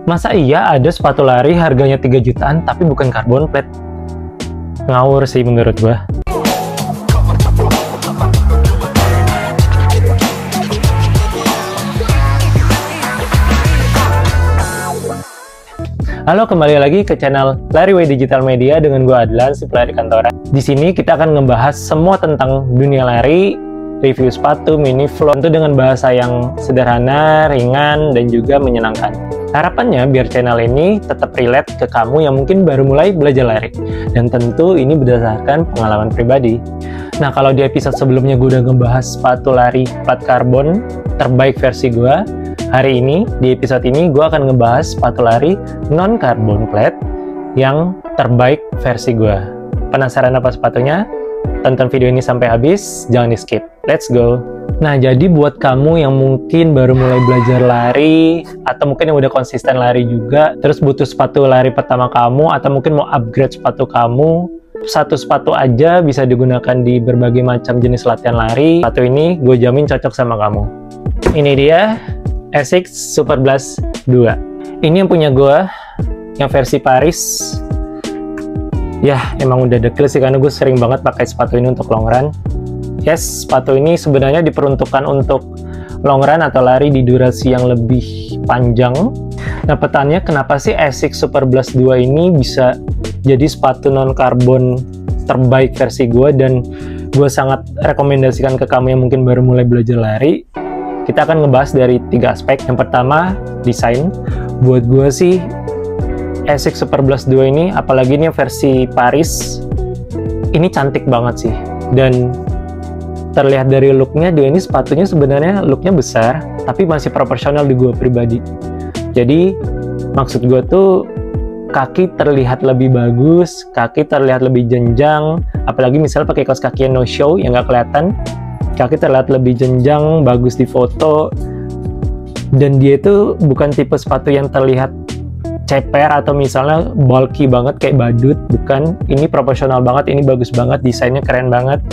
Masa iya ada sepatu lari harganya 3 jutaan tapi bukan carbon plate? Ngawur sih menurut gua. Halo, kembali lagi ke channel Lariway Digital Media dengan gua Adlan, si pelari kantoran. Di sini kita akan ngebahas semua tentang dunia lari, review sepatu, mini vlog, tentu dengan bahasa yang sederhana, ringan, dan juga menyenangkan. Harapannya biar channel ini tetap relate ke kamu yang mungkin baru mulai belajar lari. Dan tentu ini berdasarkan pengalaman pribadi. Nah, kalau di episode sebelumnya gue udah ngebahas sepatu lari plat karbon terbaik versi gue, hari ini, di episode ini gue akan ngebahas sepatu lari non-carbon plate yang terbaik versi gue. Penasaran apa sepatunya? Tonton video ini sampai habis, jangan di skip. Let's go! Nah, jadi buat kamu yang mungkin baru mulai belajar lari, atau mungkin yang udah konsisten lari juga, terus butuh sepatu lari pertama kamu, atau mungkin mau upgrade sepatu kamu, satu sepatu aja bisa digunakan di berbagai macam jenis latihan lari. Sepatu ini gue jamin cocok sama kamu. Ini dia, Asics Superblast 2. Ini yang punya gue, yang versi Paris. Ya, emang udah dekil sih karena gue sering banget pakai sepatu ini untuk long run. Yes, sepatu ini sebenarnya diperuntukkan untuk long run atau lari di durasi yang lebih panjang. Nah, pertanyaannya kenapa sih Asics Superblast 2 ini bisa jadi sepatu non-carbon terbaik versi gue, dan gue sangat rekomendasikan ke kamu yang mungkin baru mulai belajar lari. Kita akan ngebahas dari 3 aspek. Yang pertama, desain. Buat gue sih, Asics Superblast 2 ini, apalagi ini versi Paris, ini cantik banget sih. Dan terlihat dari looknya, dia ini sepatunya sebenarnya looknya besar, tapi masih proporsional di gue pribadi. Jadi, maksud gue tuh, kaki terlihat lebih bagus, kaki terlihat lebih jenjang, apalagi misalnya pakai kaos kaki yang no show, yang nggak kelihatan, kaki terlihat lebih jenjang, bagus di foto, dan dia itu bukan tipe sepatu yang terlihat ceper atau misalnya bulky banget kayak badut, bukan. Ini proporsional banget, ini bagus banget, desainnya keren banget,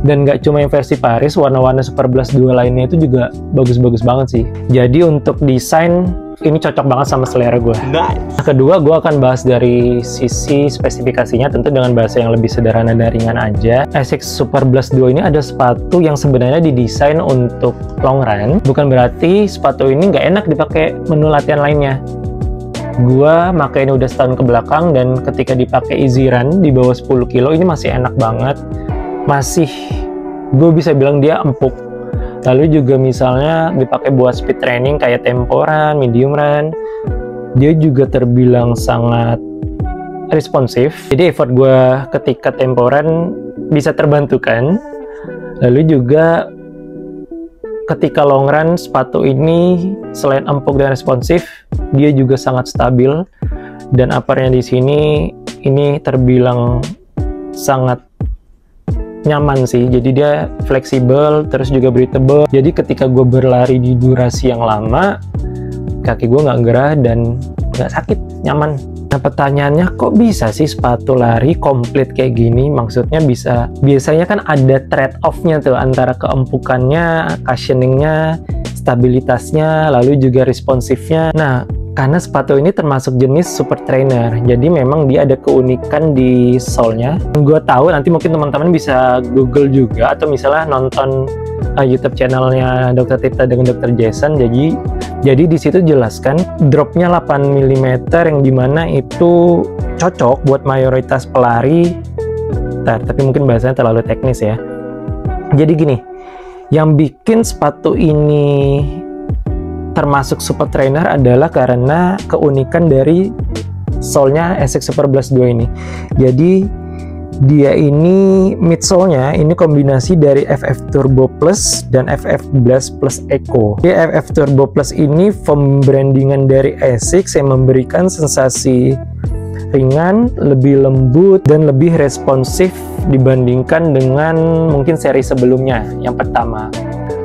dan nggak cuma yang versi Paris, warna-warna Superblast 2 lainnya itu juga bagus-bagus banget sih. Jadi untuk desain, ini cocok banget sama selera gue. Nice. Nah, kedua, gue akan bahas dari sisi spesifikasinya, tentu dengan bahasa yang lebih sederhana dan ringan aja. Asics Superblast 2 ini ada sepatu yang sebenarnya didesain untuk long run. Bukan berarti sepatu ini nggak enak dipakai menu latihan lainnya. Gua pakai ini udah setahun ke belakang, dan ketika dipakai easy run di bawah 10 kilo ini masih enak banget. Masih, gue bisa bilang dia empuk. Lalu juga misalnya dipakai buat speed training kayak tempo run, medium run, dia juga terbilang sangat responsif. Jadi effort gue ketika tempo run bisa terbantukan. Lalu juga ketika long run, sepatu ini selain empuk dan responsif, dia juga sangat stabil, dan uppernya di sini ini terbilang sangat nyaman sih. Jadi dia fleksibel, terus juga breathable. Jadi ketika gue berlari di durasi yang lama, kaki gue nggak gerah dan nggak sakit, nyaman. Nah, pertanyaannya, kok bisa sih sepatu lari komplit kayak gini? Maksudnya bisa, biasanya kan ada trade off-nya tuh antara keempukannya, cushioning-nya, stabilitasnya, lalu juga responsifnya. Nah, karena sepatu ini termasuk jenis super trainer, jadi memang dia ada keunikan di sole-nya. Gue tahu nanti mungkin teman-teman bisa Google juga, atau misalnya nonton YouTube channelnya Dr. Tirta dengan Dr. Jason. Jadi di situ jelaskan dropnya 8 mm yang dimana itu cocok buat mayoritas pelari. Tapi mungkin bahasanya terlalu teknis ya. Jadi gini, yang bikin sepatu ini termasuk super trainer adalah karena keunikan dari sole-nya Asics Superblast 2 ini. Jadi dia ini midsole-nya ini kombinasi dari FF Turbo Plus dan FF Blast Plus Eco. Jadi FF Turbo Plus ini pembrandingan dari Asics yang memberikan sensasi ringan, lebih lembut, dan lebih responsif dibandingkan dengan mungkin seri sebelumnya yang pertama.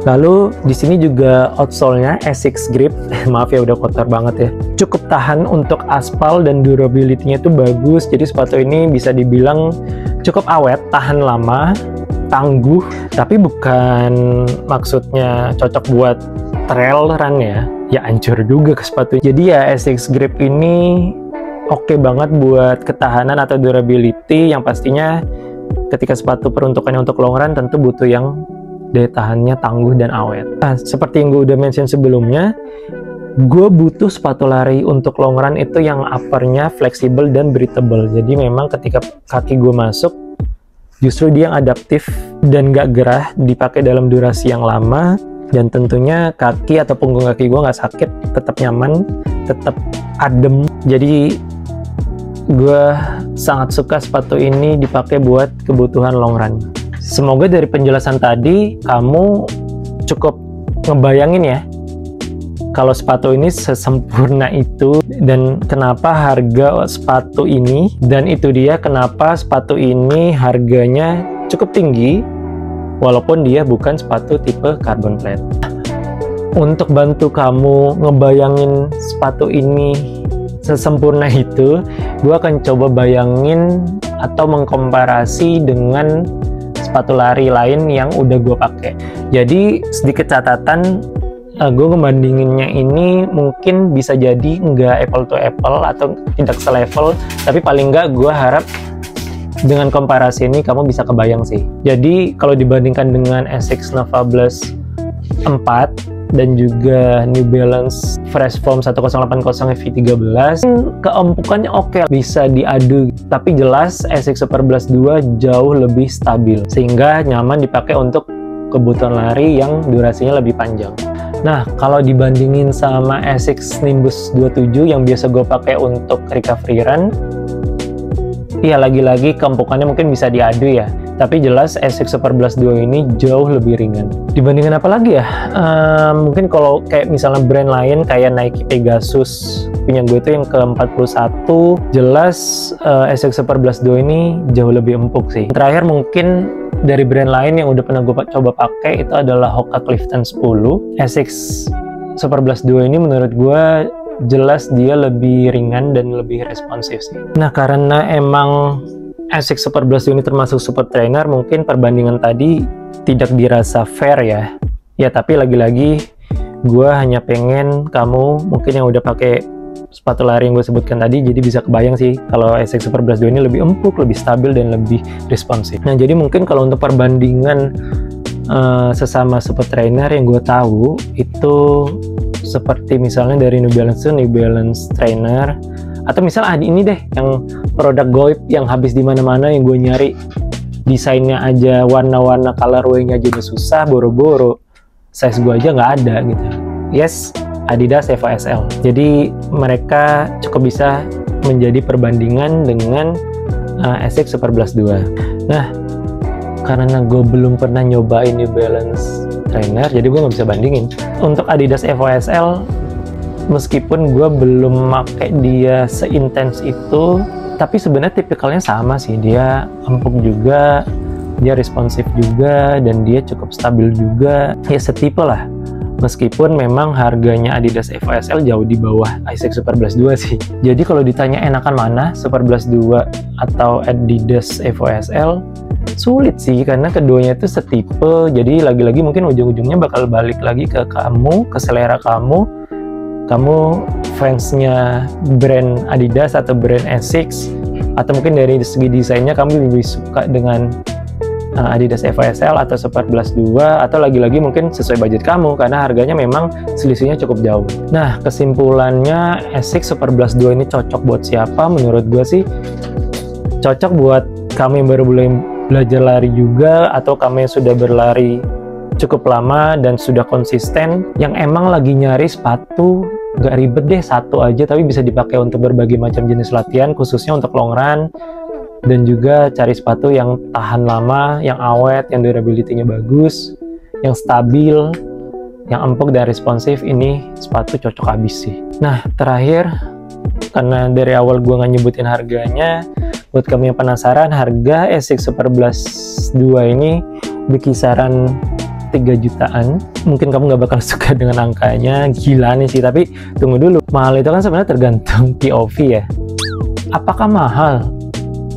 Lalu di sini juga outsole-nya Asics Grip, maaf ya udah kotor banget ya. Cukup tahan untuk aspal dan durability-nya itu bagus. Jadi sepatu ini bisa dibilang cukup awet, tahan lama, tangguh. Tapi bukan maksudnya cocok buat trail run ya. ya hancur juga ke sepatu. Jadi ya SX Grip ini oke banget buat ketahanan atau durability, yang pastinya ketika sepatu peruntukannya untuk long run tentu butuh yang daya tahannya tangguh dan awet. Nah, seperti yang gue udah mention sebelumnya, gue butuh sepatu lari untuk long run itu yang uppernya fleksibel dan breathable. Jadi memang ketika kaki gue masuk, justru dia yang adaptif dan gak gerah dipakai dalam durasi yang lama, dan tentunya kaki atau punggung kaki gue gak sakit, tetap nyaman, tetap adem. Jadi gue sangat suka sepatu ini dipakai buat kebutuhan long run. Semoga dari penjelasan tadi kamu cukup ngebayangin ya kalau sepatu ini sesempurna itu dan kenapa harga sepatu ini, dan itu dia kenapa sepatu ini harganya cukup tinggi walaupun dia bukan sepatu tipe carbon plate. Untuk bantu kamu ngebayangin sepatu ini sesempurna itu, gue akan coba bayangin atau mengkomparasi dengan sepatu lari lain yang udah gue pakai. Jadi sedikit catatan, gue ngebandinginnya ini mungkin bisa jadi nggak apple to apple atau tidak selevel, tapi paling nggak gue harap dengan komparasi ini kamu bisa kebayang sih. Jadi kalau dibandingkan dengan Asics Nova Blast 4 dan juga New Balance Fresh Foam 1080 V13, keempukannya oke, bisa diadu, tapi jelas Asics Super Blast 2 jauh lebih stabil sehingga nyaman dipakai untuk kebutuhan lari yang durasinya lebih panjang. Nah, kalau dibandingin sama Asics Nimbus 27 yang biasa gue pakai untuk recovery run, iya lagi-lagi keempukannya mungkin bisa diadu ya, tapi jelas Asics Super Blast 2 ini jauh lebih ringan. Dibandingkan apa lagi ya? Mungkin kalau kayak misalnya brand lain kayak Nike Pegasus punya gue itu yang ke-41, jelas Asics Super Blast 2 ini jauh lebih empuk sih. Terakhir mungkin dari brand lain yang udah pernah gue coba pakai itu adalah Hoka Clifton 10. Asics Super Blast 2 ini menurut gue jelas dia lebih ringan dan lebih responsif sih. Nah, karena emang Asics Super Blast ini termasuk super trainer, mungkin perbandingan tadi tidak dirasa fair ya. Ya, tapi lagi-lagi gue hanya pengen kamu mungkin yang udah pakai sepatu lari yang gue sebutkan tadi, jadi bisa kebayang sih kalau Asics Super Blast 2 ini lebih empuk, lebih stabil, dan lebih responsif. Nah, jadi mungkin kalau untuk perbandingan sesama super trainer yang gue tahu itu seperti misalnya dari New Balance New Balance Trainer, atau misalnya ini deh yang produk goib yang habis di mana-mana yang gue nyari desainnya aja, warna-warna colorway-nya aja udah susah, boro-boro size gue aja nggak ada gitu. Yes, Adidas Evo SL. Jadi mereka cukup bisa menjadi perbandingan dengan Asics Super Blast 2. Nah, karena gue belum pernah nyobain New Balance Trainer, jadi gue nggak bisa bandingin. Untuk Adidas Evo SL, meskipun gue belum pakai dia seintens itu, tapi sebenarnya tipikalnya sama sih. Dia empuk juga, dia responsif juga, dan dia cukup stabil juga. Ya setipe lah. Meskipun memang harganya Adidas Evo SL jauh di bawah Asics Super Blast 2 sih. Jadi kalau ditanya enakan mana, Super Blast 2 atau Adidas Evo SL, sulit sih, karena keduanya itu setipe. Jadi lagi-lagi mungkin ujung-ujungnya bakal balik lagi ke kamu, ke selera kamu. Kamu fansnya brand Adidas atau brand Asics, atau mungkin dari segi desainnya kamu lebih suka dengan Adidas Evo SL atau Super Blast 2, atau lagi-lagi mungkin sesuai budget kamu, karena harganya memang selisihnya cukup jauh. Nah, kesimpulannya Asics Super Blast 2 ini cocok buat siapa? Menurut gue sih cocok buat kamu yang baru belajar lari juga, atau kamu yang sudah berlari cukup lama dan sudah konsisten, yang emang lagi nyari sepatu gak ribet deh, satu aja tapi bisa dipakai untuk berbagai macam jenis latihan, khususnya untuk long run, dan juga cari sepatu yang tahan lama, yang awet, yang durability-nya bagus, yang stabil, yang empuk dan responsif. Ini sepatu cocok habis sih. Nah, terakhir, karena dari awal gue nggak nyebutin harganya, buat kamu yang penasaran, harga Asics Super Blast 2 ini berkisaran 3 jutaan. Mungkin kamu nggak bakal suka dengan angkanya, gila nih sih, tapi tunggu dulu. Mahal itu kan sebenarnya tergantung POV ya. Apakah mahal?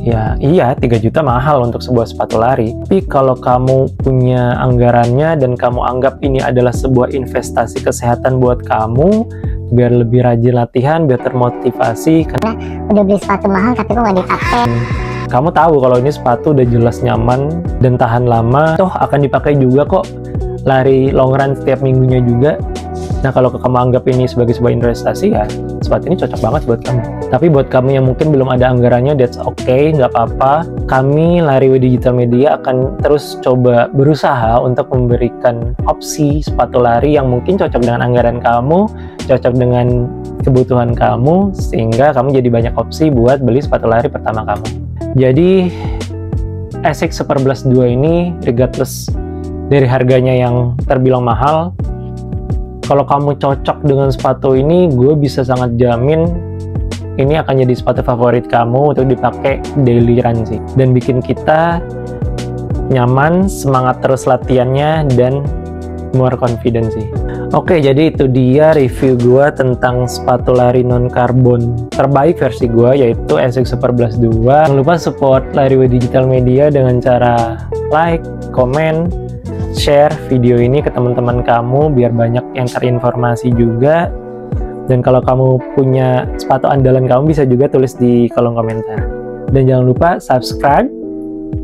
Ya iya, 3 juta mahal untuk sebuah sepatu lari. Tapi kalau kamu punya anggarannya dan kamu anggap ini adalah sebuah investasi kesehatan buat kamu, biar lebih rajin latihan, biar termotivasi. Karena udah beli sepatu mahal tapi kok nggak dipakai. Kamu tahu kalau ini sepatu udah jelas nyaman dan tahan lama, toh akan dipakai juga kok lari long run setiap minggunya juga. Nah kalau kamu anggap ini sebagai sebuah investasi, ya sepatu ini cocok banget buat kamu. Tapi buat kamu yang mungkin belum ada anggarannya, that's okay, nggak apa-apa. Kami Lariway Digital Media akan terus coba berusaha untuk memberikan opsi sepatu lari yang mungkin cocok dengan anggaran kamu, cocok dengan kebutuhan kamu, sehingga kamu jadi banyak opsi buat beli sepatu lari pertama kamu. Jadi Asics Superblast 2 ini, regardless dari harganya yang terbilang mahal, kalau kamu cocok dengan sepatu ini, gue bisa sangat jamin ini akan jadi sepatu favorit kamu untuk dipakai daily run sih. Dan bikin kita nyaman, semangat terus latihannya, dan more confident sih. Oke, jadi itu dia review gue tentang sepatu lari non-karbon terbaik versi gue, yaitu Asics Superblast 2. Jangan lupa support Lariway Digital Media dengan cara like, komen, share video ini ke teman-teman kamu biar banyak yang terinformasi juga. Dan kalau kamu punya sepatu andalan kamu bisa juga tulis di kolom komentar. Dan jangan lupa subscribe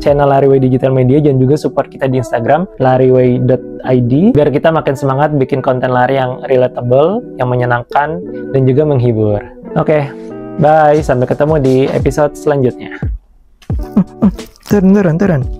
channel Lariway Digital Media dan juga support kita di Instagram lariway.id biar kita makin semangat bikin konten lari yang relatable, yang menyenangkan dan juga menghibur. Oke, bye, sampai ketemu di episode selanjutnya. Turun.